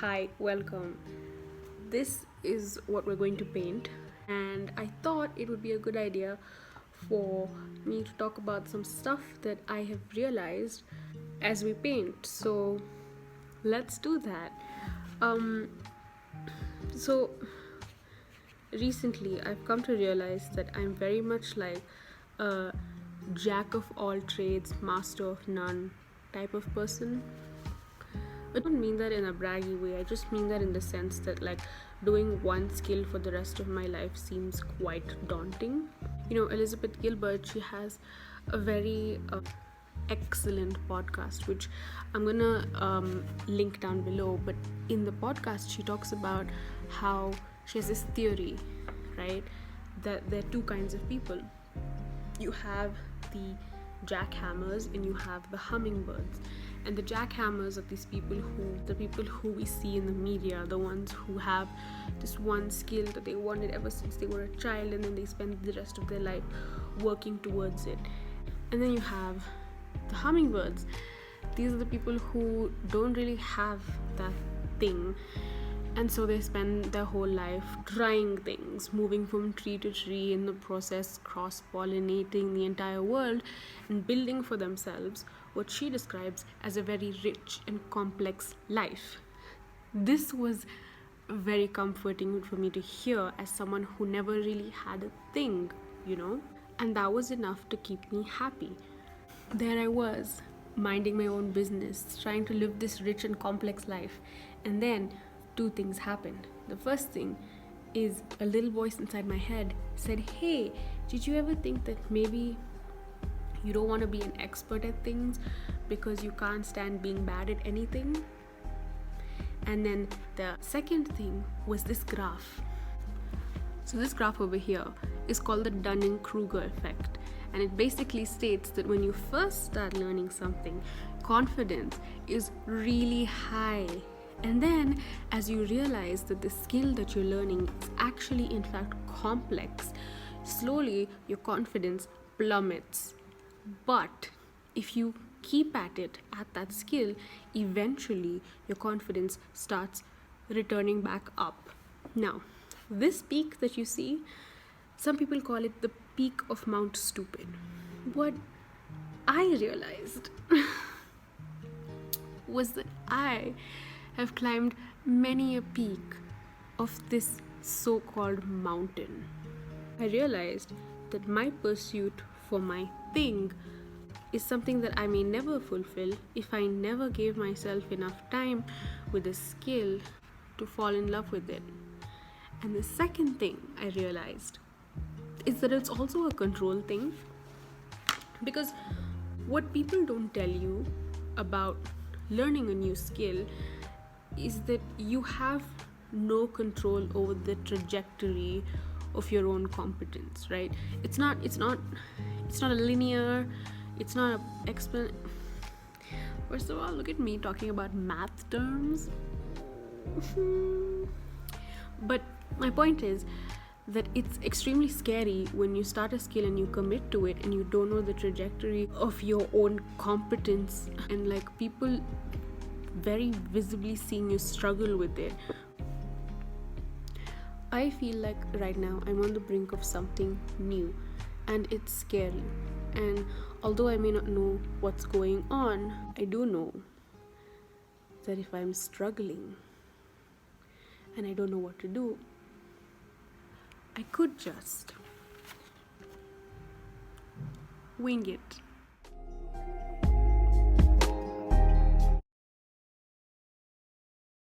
Hi, welcome. This is what we're going to paint, and I thought it would be a good idea for me to talk about some stuff that I have realized as we paint. So, let's do that. Um, so, recently I've come to realize that I'm very much like a jack of all trades, master of none type of person. I don't mean that in a braggy way. I just mean that in the sense that, like, doing one skill for the rest of my life seems quite daunting. Elizabeth Gilbert, she has a very excellent podcast, which I'm gonna link down below. But in the podcast, she talks about how she has this theory, right? That there are two kinds of people. You have the jackhammers and you have the hummingbirds, and the jackhammers are the people who we see in the media, the ones who have this one skill that they wanted ever since they were a child, and then they spend the rest of their life working towards it. And then you have the hummingbirds. These are the people who don't really have that thing, and so they spend their whole life trying things, moving from tree to tree, in the process cross-pollinating the entire world and building for themselves what she describes as a very rich and complex life. This was very comforting for me to hear as someone who never really had a thing, and that was enough to keep me happy. There I was, minding my own business, trying to live this rich and complex life. And then two things happened. The first thing is a little voice inside my head said, "Hey, did you ever think that maybe you don't want to be an expert at things because you can't stand being bad at anything?" And then the second thing was this graph. So this graph over here is called the Dunning-Kruger effect, and it basically states that when you first start learning something, confidence is really high, and then as you realize that the skill that you're learning is actually in fact complex, slowly your confidence plummets. But if you keep at it, at that skill, eventually your confidence starts returning back up. Now, this peak that you see, some people call it the peak of Mount Stupid. What I realized was that I have climbed many a peak of this so-called mountain. I realized that my pursuit for my thing is something that I may never fulfill if I never gave myself enough time with the skill to fall in love with it. And the second thing I realized is that it's also a control thing, because what people don't tell you about learning a new skill is that you have no control over the trajectory of your own competence, right? It's not a linear, it's not a First of all, look at me talking about math terms. But my point is that it's extremely scary when you start a skill and you commit to it and you don't know the trajectory of your own competence, and like people very visibly seeing you struggle with it. I feel like right now I'm on the brink of something new, and it's scary. And although I may not know what's going on, I do know that if I'm struggling and I don't know what to do, I could just wing it.